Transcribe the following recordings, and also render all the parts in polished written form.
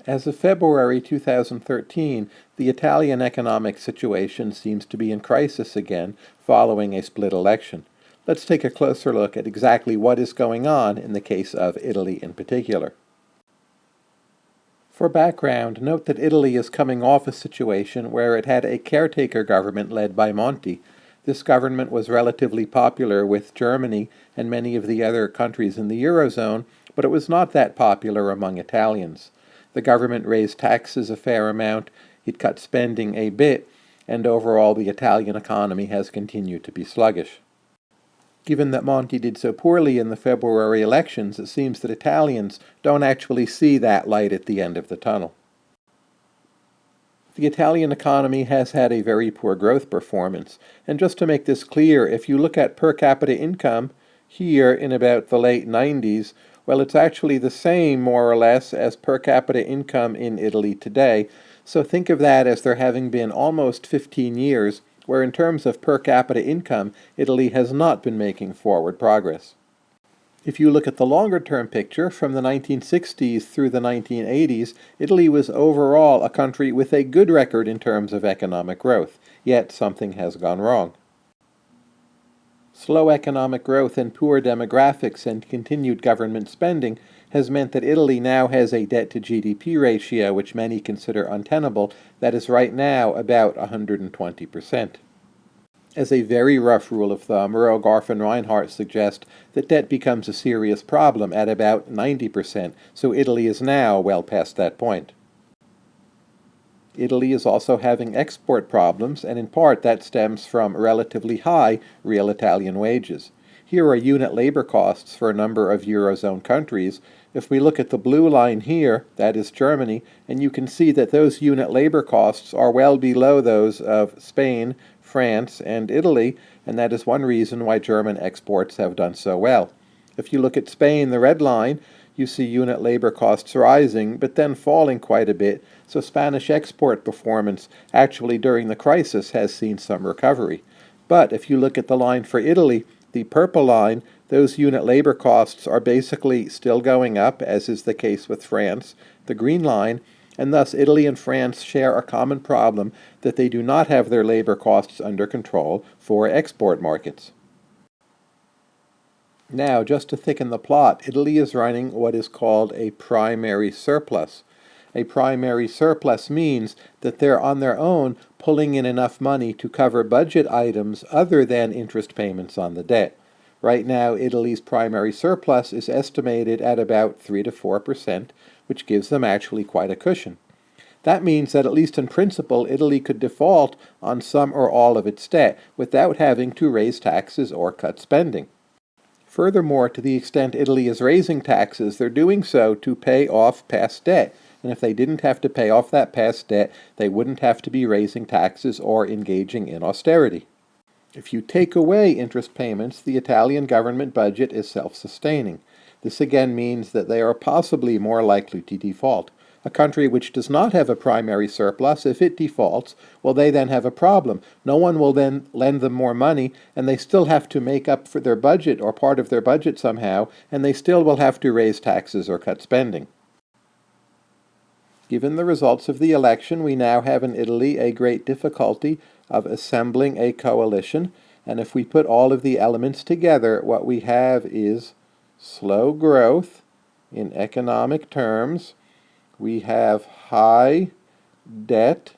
As of February 2013, the Italian economic situation seems to be in crisis again following a split election. Let's take a closer look at exactly what is going on in the case of Italy in particular. For background, note that Italy is coming off a situation where it had a caretaker government led by Monti. This government was relatively popular with Germany and many of the other countries in the Eurozone, but it was not that popular among Italians. The government raised taxes a fair amount, it cut spending a bit, and overall the Italian economy has continued to be sluggish. Given that Monti did so poorly in the February elections, it seems that Italians don't actually see that light at the end of the tunnel. The Italian economy has had a very poor growth performance, and just to make this clear, if you look at per capita income here in about the late 90s, well, it's actually the same, more or less, as per capita income in Italy today. So think of that as there having been almost 15 years where in terms of per capita income, Italy has not been making forward progress. If you look at the longer-term picture, from the 1960s through the 1980s, Italy was overall a country with a good record in terms of economic growth, yet something has gone wrong. Slow economic growth and poor demographics and continued government spending has meant that Italy now has a debt-to-GDP ratio which many consider untenable that is right now about 120%. As a very rough rule of thumb, Rogoff and Reinhardt suggest that debt becomes a serious problem at about 90%, so Italy is now well past that point. Italy is also having export problems, and in part that stems from relatively high real Italian wages. Here are unit labor costs for a number of Eurozone countries. If we look at the blue line here, that is Germany, and you can see that those unit labor costs are well below those of Spain, France, and Italy, and that is one reason why German exports have done so well. If you look at Spain, the red line, you see unit labor costs rising, but then falling quite a bit, so Spanish export performance actually during the crisis has seen some recovery. But if you look at the line for Italy, the purple line, those unit labor costs are basically still going up, as is the case with France, the green line, and thus Italy and France share a common problem that they do not have their labor costs under control for export markets. Now, just to thicken the plot, Italy is running what is called a primary surplus. A primary surplus means that they're on their own pulling in enough money to cover budget items other than interest payments on the debt. Right now, Italy's primary surplus is estimated at about 3 to 4%, which gives them actually quite a cushion. That means that at least in principle, Italy could default on some or all of its debt without having to raise taxes or cut spending. Furthermore, to the extent Italy is raising taxes, they're doing so to pay off past debt. And if they didn't have to pay off that past debt, they wouldn't have to be raising taxes or engaging in austerity. If you take away interest payments, the Italian government budget is self-sustaining. This again means that they are possibly more likely to default. A country which does not have a primary surplus, if it defaults, well, they then have a problem. No one will then lend them more money, and they still have to make up for their budget or part of their budget somehow, and they still will have to raise taxes or cut spending. Given the results of the election, we now have in Italy a great difficulty of assembling a coalition, and if we put all of the elements together, what we have is slow growth in economic terms. We have high debt,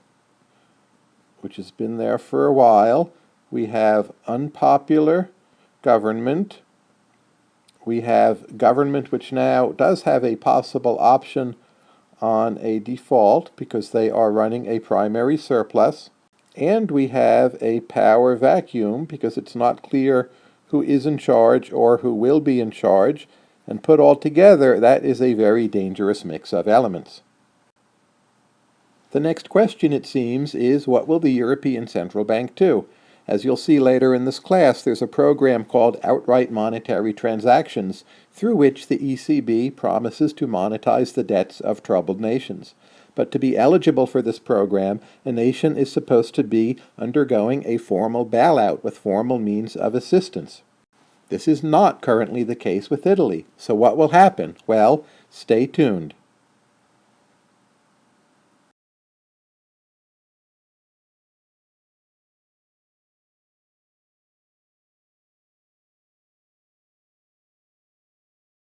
which has been there for a while. We have unpopular government. We have government which now does have a possible option on a default because they are running a primary surplus. And we have a power vacuum because it's not clear who is in charge or who will be in charge. And put all together, that is a very dangerous mix of elements. The next question, it seems, is what will the European Central Bank do? As you'll see later in this class, there's a program called Outright Monetary Transactions, through which the ECB promises to monetize the debts of troubled nations. But to be eligible for this program, a nation is supposed to be undergoing a formal bailout with formal means of assistance. This is not currently the case with Italy. So what will happen? Well, stay tuned.